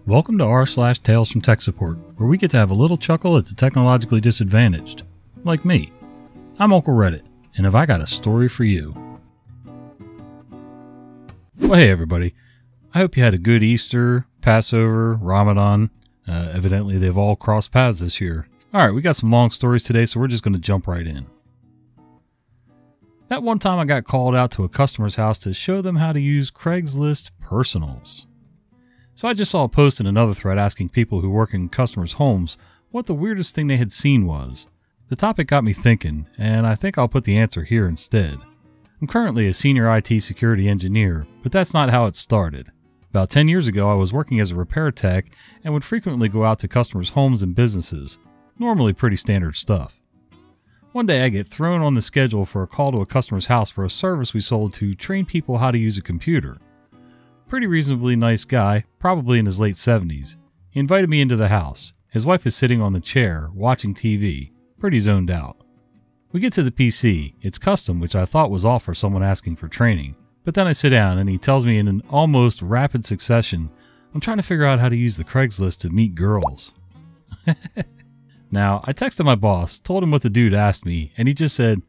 Welcome to r/Tales from Tech Support, where we get to have a little chuckle at the technologically disadvantaged. Like me. I'm Uncle Reddit, and have I got a story for you. Well, hey everybody. I hope you had a good Easter, Passover, Ramadan. Evidently they've all crossed paths this year. Alright, we got some long stories today, so we're just going to jump right in. That one time I got called out to a customer's house to show them how to use Craigslist personals. So I just saw a post in another thread asking people who work in customers' homes what the weirdest thing they had seen was. The topic got me thinking, and I think I'll put the answer here instead. I'm currently a senior IT security engineer, but that's not how it started. About 10 years ago, I was working as a repair tech and would frequently go out to customers' homes and businesses. Normally pretty standard stuff. One day I get thrown on the schedule for a call to a customer's house for a service we sold to train people how to use a computer. Pretty reasonably nice guy, probably in his late 70s. He invited me into the house. His wife is sitting on the chair, watching TV, pretty zoned out. We get to the PC. It's custom, which I thought was off for someone asking for training. But then I sit down and he tells me in an almost rapid succession, I'm trying to figure out how to use the Craigslist to meet girls. Now, I texted my boss, told him what the dude asked me, and he just said,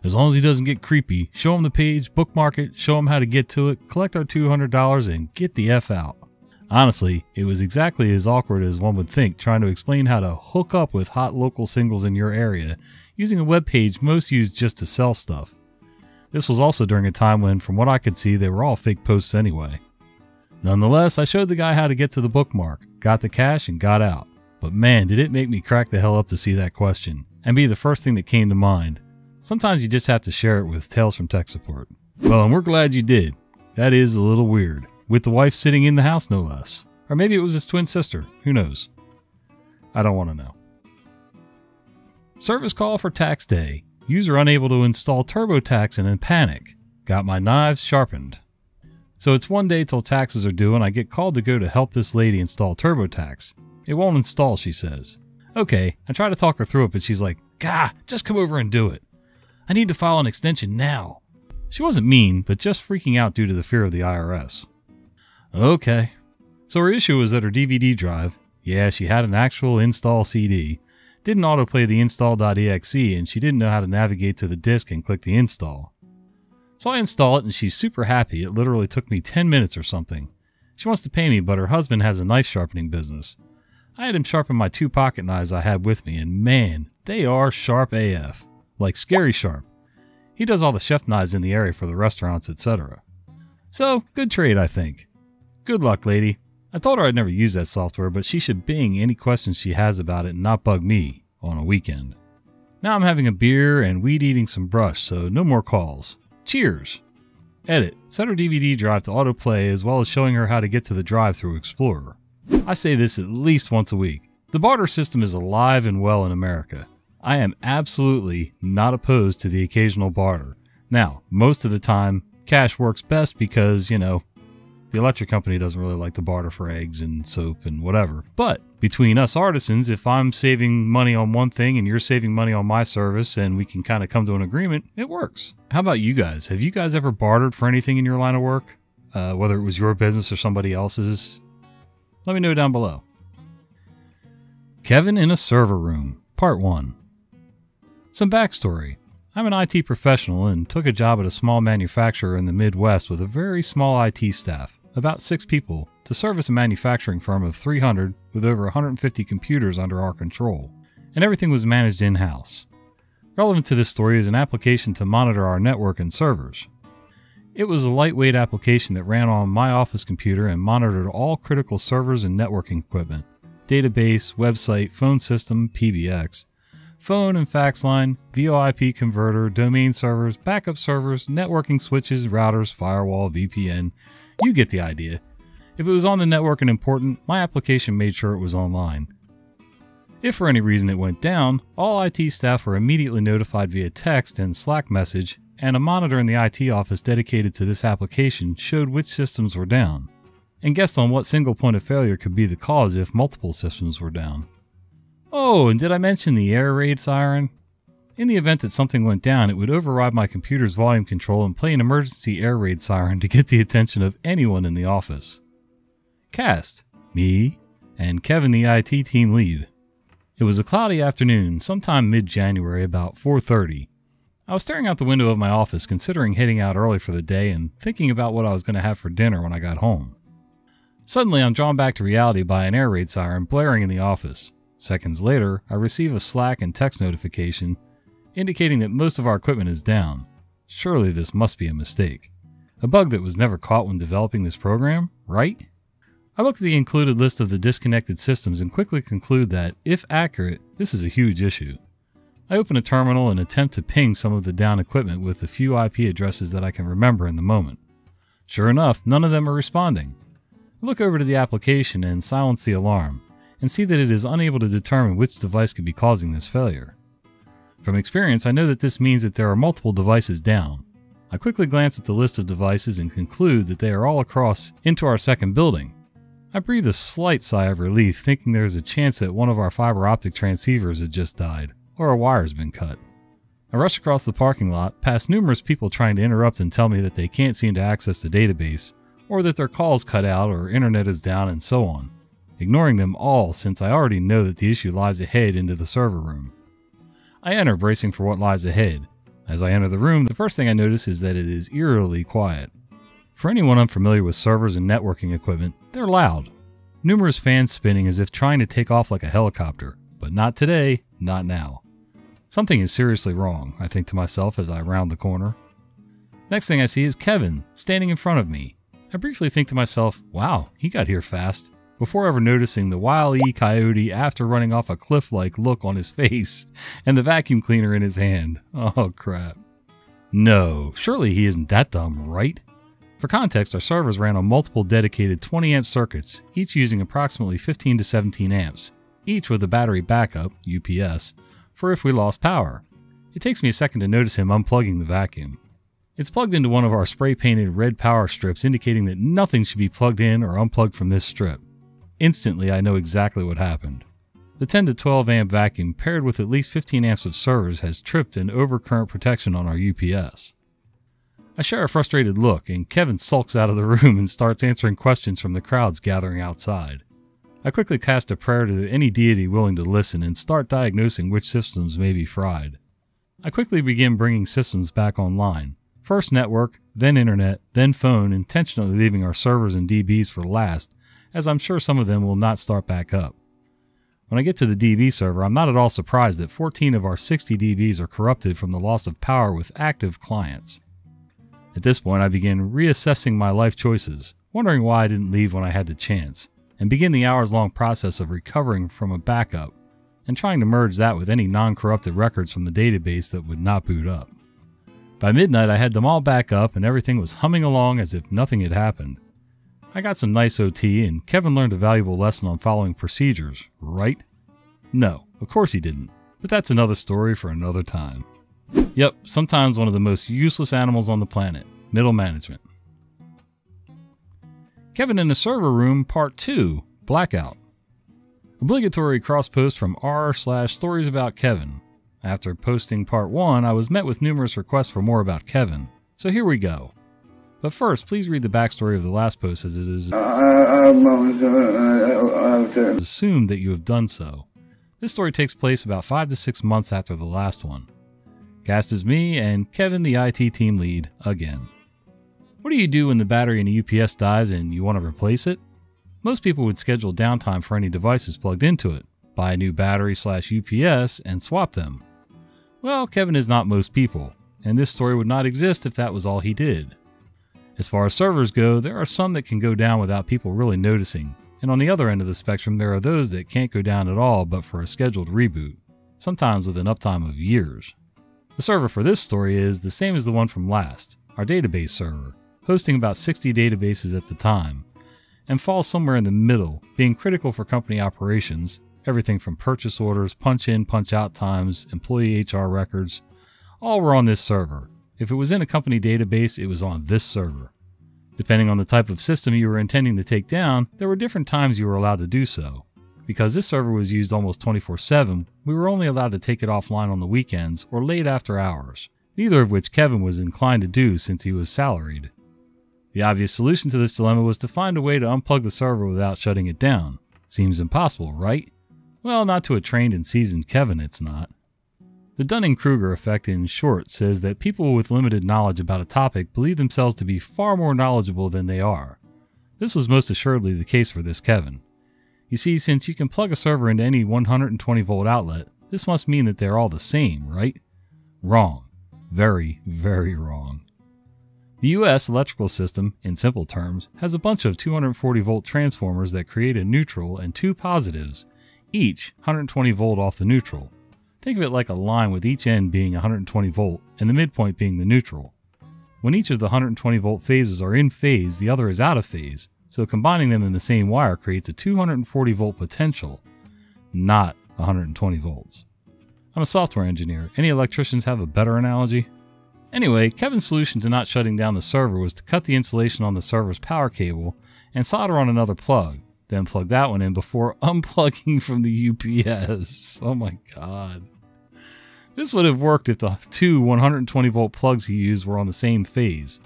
as long as he doesn't get creepy, show him the page, bookmark it, show him how to get to it, collect our $200, and get the F out. Honestly, it was exactly as awkward as one would think trying to explain how to hook up with hot local singles in your area using a web page most used just to sell stuff. This was also during a time when, from what I could see, they were all fake posts anyway. Nonetheless, I showed the guy how to get to the bookmark, got the cash, and got out. But man, did it make me crack the hell up to see that question, and be the first thing that came to mind. Sometimes you just have to share it with Tales from Tech Support. Well, and we're glad you did. That is a little weird. With the wife sitting in the house, no less. Or maybe it was his twin sister. Who knows? I don't want to know. Service call for tax day. User unable to install TurboTax and in panic. Got my knives sharpened. So it's one day till taxes are due and I get called to go to help this lady install TurboTax. It won't install, she says. Okay, I try to talk her through it, but she's like, "Gah, just come over and do it. I need to file an extension now." She wasn't mean, but just freaking out due to the fear of the IRS. Okay. So her issue was that her DVD drive, yeah, she had an actual install CD, didn't autoplay the install.exe and she didn't know how to navigate to the disk and click the install. So I install it and she's super happy. It literally took me 10 minutes or something. She wants to pay me, but her husband has a knife sharpening business. I had him sharpen my 2 pocket knives I had with me, and man, they are sharp AF. Like scary sharp. He does all the chef knives in the area for the restaurants, etc. So, good trade, I think. Good luck, lady. I told her I'd never use that software, but she should Bing any questions she has about it and not bug me on a weekend. Now I'm having a beer and weed eating some brush, so no more calls. Cheers! Edit. Set her DVD drive to autoplay as well as showing her how to get to the drive through Explorer. I say this at least once a week. The barter system is alive and well in America. I am absolutely not opposed to the occasional barter. Now, most of the time, cash works best because, the electric company doesn't really like to barter for eggs and soap and whatever. But between us artisans, if I'm saving money on one thing and you're saving money on my service and we can kind of come to an agreement, it works. How about you guys? Have you guys ever bartered for anything in your line of work? Whether it was your business or somebody else's? Let me know down below. Kevin in a server room, Part 1. Some backstory. I'm an IT professional and took a job at a small manufacturer in the Midwest with a very small IT staff, about 6 people, to service a manufacturing firm of 300 with over 150 computers under our control, and everything was managed in-house. Relevant to this story is an application to monitor our network and servers. It was a lightweight application that ran on my office computer and monitored all critical servers and networking equipment, database, website, phone system, PBX, phone and fax line, VoIP converter, domain servers, backup servers, networking switches, routers, firewall, VPN. You get the idea. If it was on the network and important, my application made sure it was online. If for any reason it went down, all IT staff were immediately notified via text and Slack message, and a monitor in the IT office dedicated to this application showed which systems were down, and guessed on what single point of failure could be the cause if multiple systems were down. Oh, and did I mention the air raid siren? In the event that something went down, it would override my computer's volume control and play an emergency air raid siren to get the attention of anyone in the office. Cast. me, and Kevin, the IT team lead. It was a cloudy afternoon, sometime mid-January, about 4:30. I was staring out the window of my office, considering heading out early for the day and thinking about what I was going to have for dinner when I got home. Suddenly, I'm drawn back to reality by an air raid siren blaring in the office. Seconds later, I receive a Slack and text notification indicating that most of our equipment is down. Surely this must be a mistake. A bug that was never caught when developing this program, right? I look at the included list of the disconnected systems and quickly conclude that, if accurate, this is a huge issue. I open a terminal and attempt to ping some of the down equipment with the few IP addresses that I can remember in the moment. Sure enough, none of them are responding. I look over to the application and silence the alarm, and see that it is unable to determine which device could be causing this failure. From experience, I know that this means that there are multiple devices down. I quickly glance at the list of devices and conclude that they are all across into our second building. I breathe a slight sigh of relief, thinking there is a chance that one of our fiber optic transceivers had just died, or a wire has been cut. I rush across the parking lot, past numerous people trying to interrupt and tell me that they can't seem to access the database, or that their call's cut out or internet is down and so on, ignoring them all since I already know that the issue lies ahead into the server room. I enter, bracing for what lies ahead. As I enter the room, the first thing I notice is that it is eerily quiet. For anyone unfamiliar with servers and networking equipment, they're loud. Numerous fans spinning as if trying to take off like a helicopter, but not today, not now. Something is seriously wrong, I think to myself as I round the corner. Next thing I see is Kevin, standing in front of me. I briefly think to myself, wow, he got here fast, before ever noticing the Wile E. Coyote after running off a cliff-like look on his face and the vacuum cleaner in his hand. Oh crap. No, surely he isn't that dumb, right? For context, our servers ran on multiple dedicated 20 amp circuits, each using approximately 15 to 17 amps, each with a battery backup, UPS, for if we lost power. It takes me a second to notice him unplugging the vacuum. It's plugged into one of our spray-painted red power strips, indicating that nothing should be plugged in or unplugged from this strip. Instantly, I know exactly what happened. The 10 to 12 amp vacuum paired with at least 15 amps of servers has tripped an overcurrent protection on our UPS. I share a frustrated look, and Kevin sulks out of the room and starts answering questions from the crowds gathering outside. I quickly cast a prayer to any deity willing to listen and start diagnosing which systems may be fried. I quickly begin bringing systems back online. First network, then internet, then phone, intentionally leaving our servers and DBs for last, as I'm sure some of them will not start back up. When I get to the DB server, I'm not at all surprised that 14 of our 60 DBs are corrupted from the loss of power with active clients. At this point, I begin reassessing my life choices, wondering why I didn't leave when I had the chance, and begin the hours-long process of recovering from a backup, and trying to merge that with any non-corrupted records from the database that would not boot up. By midnight, I had them all back up and everything was humming along as if nothing had happened. I got some nice OT, and Kevin learned a valuable lesson on following procedures, right? No, of course he didn't, but that's another story for another time. Yep, sometimes one of the most useless animals on the planet, middle management. Kevin in the server room, part 2, blackout. Obligatory cross-post from r/stories about Kevin. After posting part 1, I was met with numerous requests for more about Kevin, so here we go. But first, please read the backstory of the last post as it is assumed that you have done so. This story takes place about 5 to 6 months after the last one. Cast as me and Kevin, the IT team lead, again. What do you do when the battery in a UPS dies and you want to replace it? Most people would schedule downtime for any devices plugged into it, buy a new battery/UPS, and swap them. Well, Kevin is not most people, and this story would not exist if that was all he did. As far as servers go, there are some that can go down without people really noticing, and on the other end of the spectrum there are those that can't go down at all but for a scheduled reboot, sometimes with an uptime of years. The server for this story is the same as the one from last, our database server, hosting about 60 databases at the time, and falls somewhere in the middle, being critical for company operations, everything from purchase orders, punch-in, punch-out times, employee HR records, all were on this server. If it was in a company database, it was on this server. Depending on the type of system you were intending to take down, there were different times you were allowed to do so. Because this server was used almost 24/7, we were only allowed to take it offline on the weekends or late after hours, neither of which Kevin was inclined to do since he was salaried. The obvious solution to this dilemma was to find a way to unplug the server without shutting it down. Seems impossible, right? Well, not to a trained and seasoned Kevin, it's not. The Dunning-Kruger effect, in short, says that people with limited knowledge about a topic believe themselves to be far more knowledgeable than they are. This was most assuredly the case for this Kevin. You see, since you can plug a server into any 120 volt outlet, this must mean that they're all the same, right? Wrong. Very, very wrong. The US electrical system, in simple terms, has a bunch of 240 volt transformers that create a neutral and two positives, each 120 volt off the neutral. Think of it like a line with each end being 120 volt and the midpoint being the neutral. When each of the 120 volt phases are in phase, the other is out of phase, so combining them in the same wire creates a 240 volt potential, not 120 volts. I'm a software engineer. Any electricians have a better analogy? Anyway, Kevin's solution to not shutting down the server was to cut the insulation on the server's power cable and solder on another plug, then plug that one in before unplugging from the UPS. Oh my god. This would have worked if the two 120 volt plugs he used were on the same phase.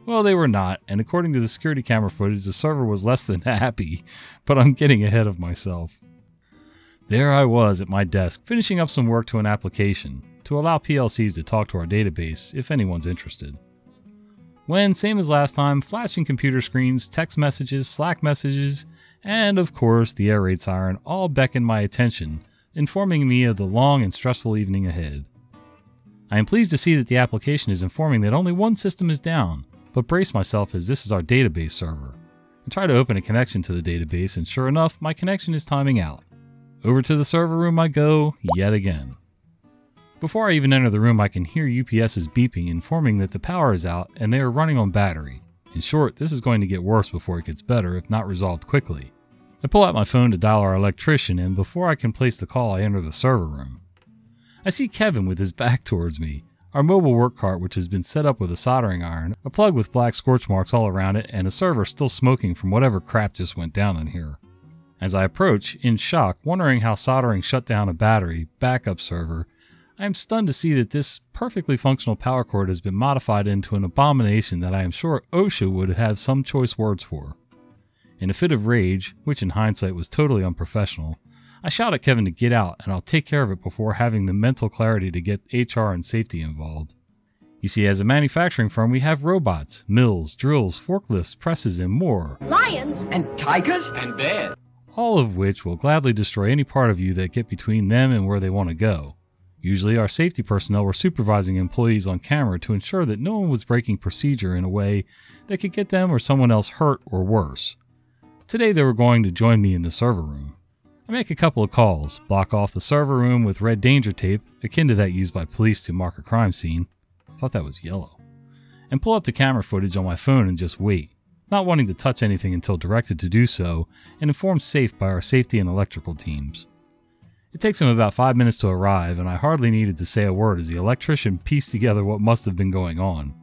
Well, they were not, and according to the security camera footage, the server was less than happy, but I'm getting ahead of myself. There I was at my desk, finishing up some work to an application, to allow PLCs to talk to our database, if anyone's interested. When, same as last time, flashing computer screens, text messages, Slack messages, and of course the air raid siren all beckoned my attention, informing me of the long and stressful evening ahead. I am pleased to see that the application is informing that only one system is down, but brace myself as this is our database server. I try to open a connection to the database, and sure enough, my connection is timing out. Over to the server room I go, yet again. Before I even enter the room, I can hear UPS's beeping, informing that the power is out and they are running on battery. In short, this is going to get worse before it gets better, if not resolved quickly. I pull out my phone to dial our electrician, and before I can place the call, I enter the server room. I see Kevin with his back towards me, our mobile work cart which has been set up with a soldering iron, a plug with black scorch marks all around it, and a server still smoking from whatever crap just went down in here. As I approach, in shock, wondering how soldering shut down a battery backup server, I am stunned to see that this perfectly functional power cord has been modified into an abomination that I am sure OSHA would have some choice words for. In a fit of rage, which in hindsight was totally unprofessional, I shout at Kevin to get out and I'll take care of it before having the mental clarity to get HR and safety involved. You see, as a manufacturing firm, we have robots, mills, drills, forklifts, presses, and more. Lions! And tigers! And bears! All of which will gladly destroy any part of you that get between them and where they want to go. Usually our safety personnel were supervising employees on camera to ensure that no one was breaking procedure in a way that could get them or someone else hurt or worse. Today they were going to join me in the server room. I make a couple of calls, block off the server room with red danger tape, akin to that used by police to mark a crime scene. I thought that was yellow. And pull up the camera footage on my phone and just wait, not wanting to touch anything until directed to do so, and informed safe by our safety and electrical teams. It takes him about 5 minutes to arrive, and I hardly needed to say a word as the electrician pieced together what must have been going on,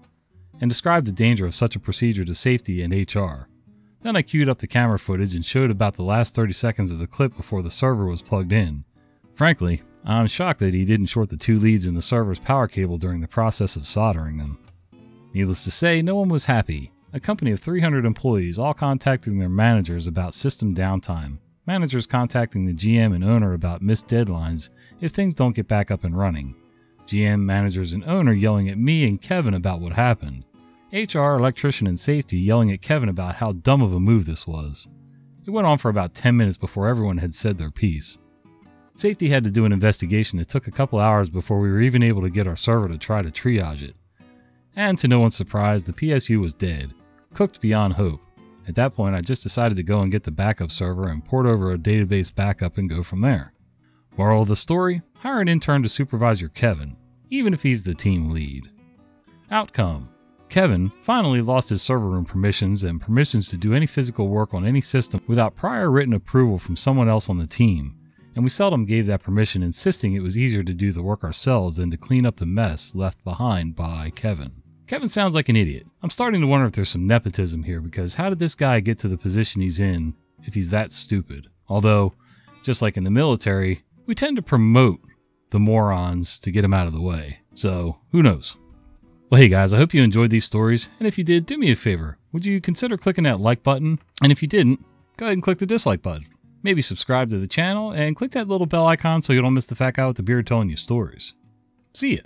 and described the danger of such a procedure to safety and HR. Then I queued up the camera footage and showed about the last 30 seconds of the clip before the server was plugged in. Frankly, I'm shocked that he didn't short the two leads in the server's power cable during the process of soldering them. Needless to say, no one was happy. A company of 300 employees all contacting their managers about system downtime. Managers contacting the GM and owner about missed deadlines if things don't get back up and running. GM, managers, and owner yelling at me and Kevin about what happened. HR, electrician, and safety yelling at Kevin about how dumb of a move this was. It went on for about 10 minutes before everyone had said their piece. Safety had to do an investigation that took a couple hours before we were even able to get our server to try to triage it. And to no one's surprise, the PSU was dead, cooked beyond hope. At that point, I just decided to go and get the backup server and port over a database backup and go from there. Moral of the story, hire an intern to supervise your Kevin, even if he's the team lead. Outcome. Kevin finally lost his server room permissions and permissions to do any physical work on any system without prior written approval from someone else on the team, and we seldom gave that permission, insisting it was easier to do the work ourselves than to clean up the mess left behind by Kevin. Kevin sounds like an idiot. I'm starting to wonder if there's some nepotism here, because how did this guy get to the position he's in if he's that stupid? Although, just like in the military, we tend to promote the morons to get them out of the way. So, who knows? Well, hey guys, I hope you enjoyed these stories, and if you did, do me a favor. Would you consider clicking that like button? And if you didn't, go ahead and click the dislike button. Maybe subscribe to the channel and click that little bell icon so you don't miss the fat guy with the beard telling you stories. See ya.